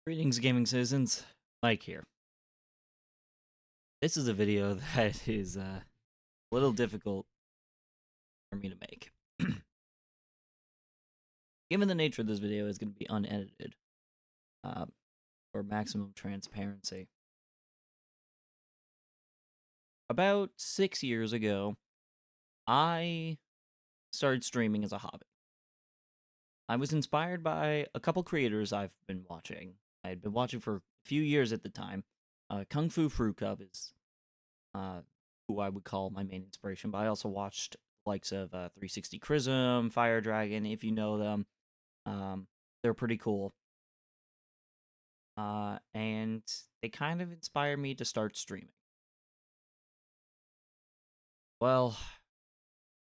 Greetings, gaming citizens. Mike here. This is a video that is a little difficult for me to make. Given the nature of this video is going to be unedited uh, for maximum transparency. About 6 years ago, I started streaming as a hobby. I was inspired by a couple creators I've been watching. I had been watching for a few years at the time. Kung Fu Fruit Cup is who I would call my main inspiration, but I also watched the likes of 360 Chrism, Fire Dragon, if you know them. They're pretty cool. And they kind of inspired me to start streaming. Well,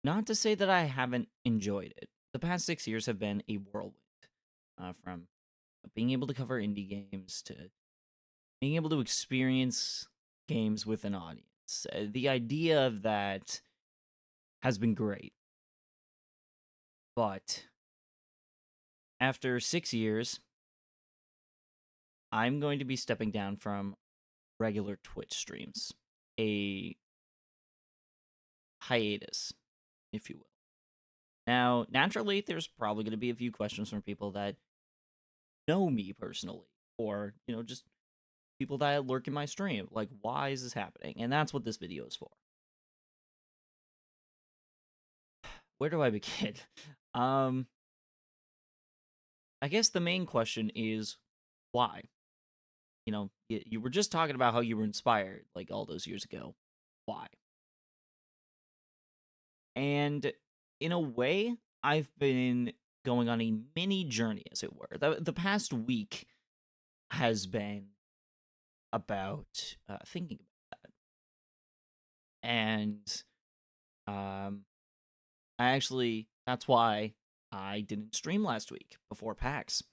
not to say that I haven't enjoyed it. The past 6 years have been a whirlwind. From being able to cover indie games to being able to experience games with an audience. The idea of that has been great. But after 6 years, I'm going to be stepping down from regular Twitch streams. A hiatus, if you will. Now, naturally, there's probably going to be a few questions from people that know me personally, or, just people that lurk in my stream. Like, why is this happening? And that's what this video is for. Where do I begin? I guess the main question is why? You were just talking about how you were inspired, like, all those years ago. Why? And in a way, I've been going on a mini journey, as it were. The past week has been about thinking about that. And that's why I didn't stream last week before PAX.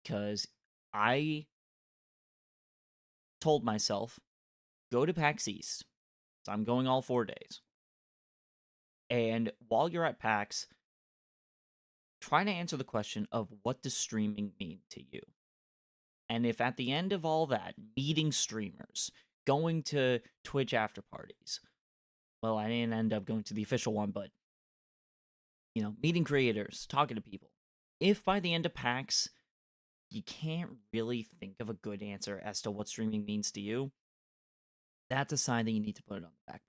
Because I told myself, go to PAX East. So I'm going all 4 days. And while you're at PAX, try to answer the question of what does streaming mean to you? And if at the end of all that, meeting streamers, going to Twitch after parties, well, I didn't end up going to the official one, but, meeting creators, talking to people. If by the end of PAX, you can't really think of a good answer as to what streaming means to you, that's a sign that you need to put it on the back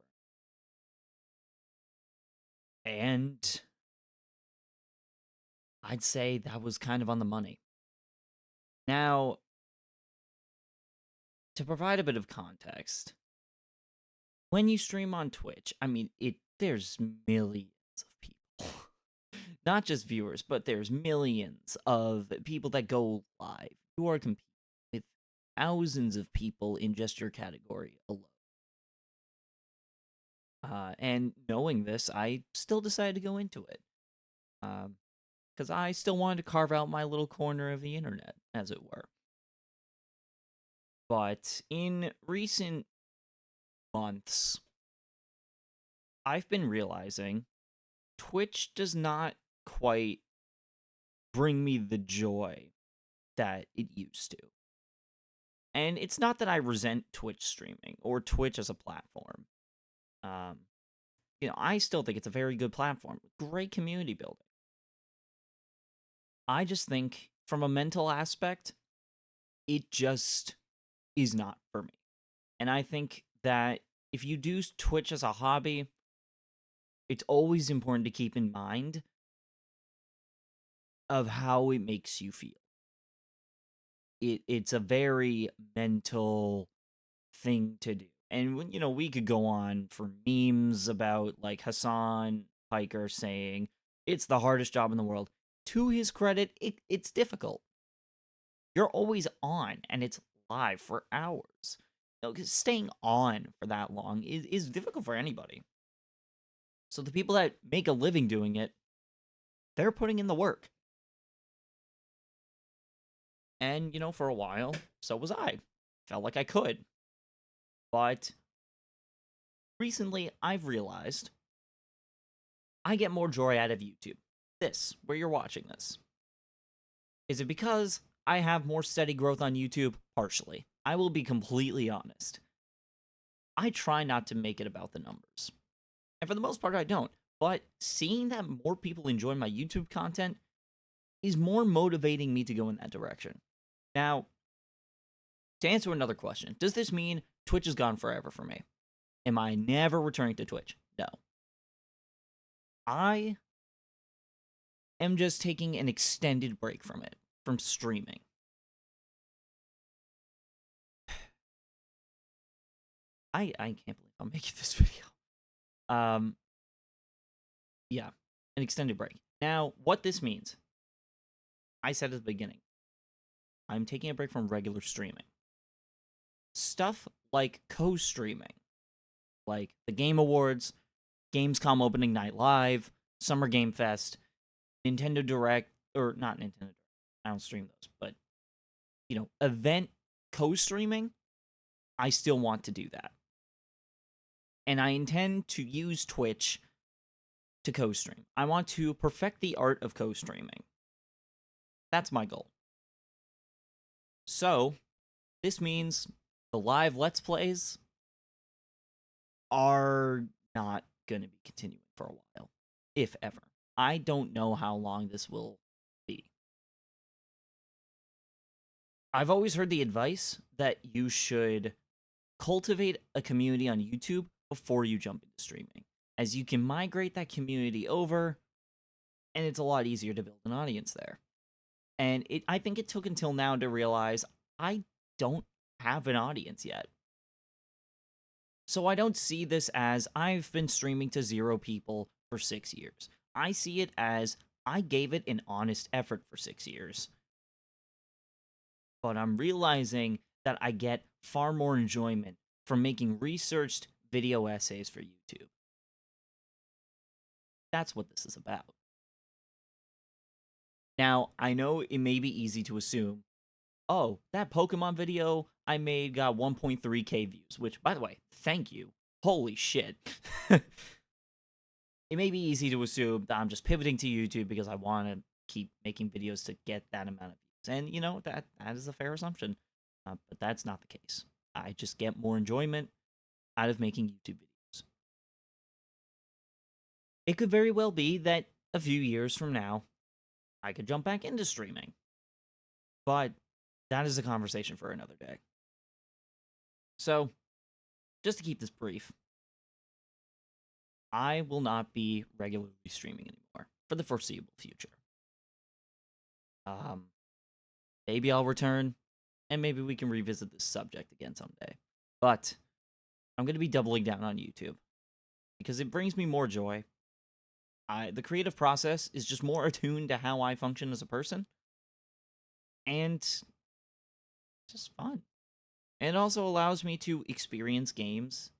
burner. And I'd say that was kind of on the money. Now, to provide a bit of context, when you stream on Twitch, there's millions of people. Not just viewers, but there's millions of people that go live. You are competing with thousands of people in just your category alone. And knowing this, I still decided to go into it. Because I still wanted to carve out my little corner of the internet, as it were. But in recent months, I've been realizing Twitch does not quite bring me the joy that it used to. And it's not that I resent Twitch streaming or Twitch as a platform. I still think it's a very good platform. Great community building. I just think from a mental aspect, it just is not for me. And I think that if you do Twitch as a hobby, it's always important to keep in mind of how it makes you feel. It's a very mental thing to do. And we could go on for memes about like Hassan Piker saying it's the hardest job in the world. To his credit, it's difficult. You're always on and it's live for hours. 'Cause staying on for that long is difficult for anybody. So the people that make a living doing it, they're putting in the work. And, for a while, so was I. Felt like I could. But recently, I've realized I get more joy out of YouTube. This, where you're watching this. Is it because I have more steady growth on YouTube? Partially. I will be completely honest. I try not to make it about the numbers. And for the most part, I don't. But seeing that more people enjoy my YouTube content is more motivating me to go in that direction. Now, to answer another question, does this mean Twitch is gone forever for me? Am I never returning to Twitch? No. I am just taking an extended break from it, from streaming. I can't believe I'm making this video. Yeah, an extended break. Now, what this means, I said at the beginning, I'm taking a break from regular streaming. Stuff like co-streaming, like the Game Awards, Gamescom Opening Night Live, Summer Game Fest, Nintendo Direct, or not Nintendo Direct, I don't stream those, but, event co-streaming, I still want to do that. And I intend to use Twitch to co-stream. I want to perfect the art of co-streaming. That's my goal. So, this means the live Let's Plays are not going to be continuing for a while, if ever. I don't know how long this will be. I've always heard the advice that you should cultivate a community on YouTube before you jump into streaming, as you can migrate that community over, and it's a lot easier to build an audience there. And I think it took until now to realize I don't have an audience yet. So I don't see this as I've been streaming to 0 people for 6 years. I see it as I gave it an honest effort for 6 years. But I'm realizing that I get far more enjoyment from making researched video essays for YouTube. That's what this is about. Now, I know it may be easy to assume, oh, that Pokemon video I made got 1.3k views, which, by the way, thank you. Holy shit. It may be easy to assume that I'm just pivoting to YouTube because I want to keep making videos to get that amount of views. And, that is a fair assumption. But that's not the case. I just get more enjoyment out of making YouTube videos. It could very well be that a few years from now, I could jump back into streaming. But that is a conversation for another day. So, just to keep this brief, I will not be regularly streaming anymore for the foreseeable future. Maybe I'll return, and maybe we can revisit this subject again someday. But I'm going to be doubling down on YouTube because it brings me more joy. The creative process is just more attuned to how I function as a person, and it's just fun. And it also allows me to experience games,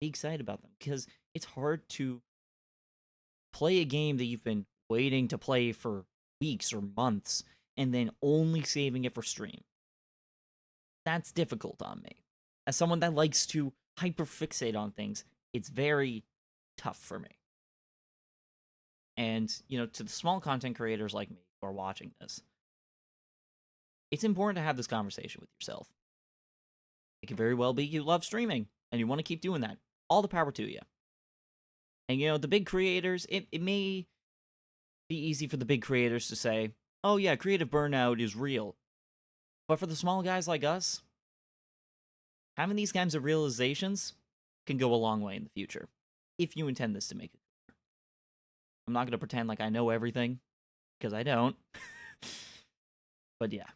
be excited about them, because it's hard to play a game that you've been waiting to play for weeks or months, and then only saving it for stream. That's difficult on me. As someone that likes to hyperfixate on things, it's very tough for me. And, to the small content creators like me who are watching this, it's important to have this conversation with yourself. It could very well be you love streaming, and you want to keep doing that. All the power to you. And, the big creators, it may be easy for the big creators to say, oh yeah, creative burnout is real. But for the small guys like us, having these kinds of realizations can go a long way in the future, if you intend this to make it clear. I'm not going to pretend like I know everything, because I don't. But yeah,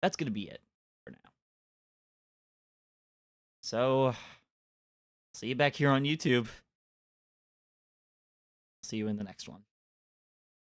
that's going to be it for now. So, see you back here on YouTube. See you in the next one.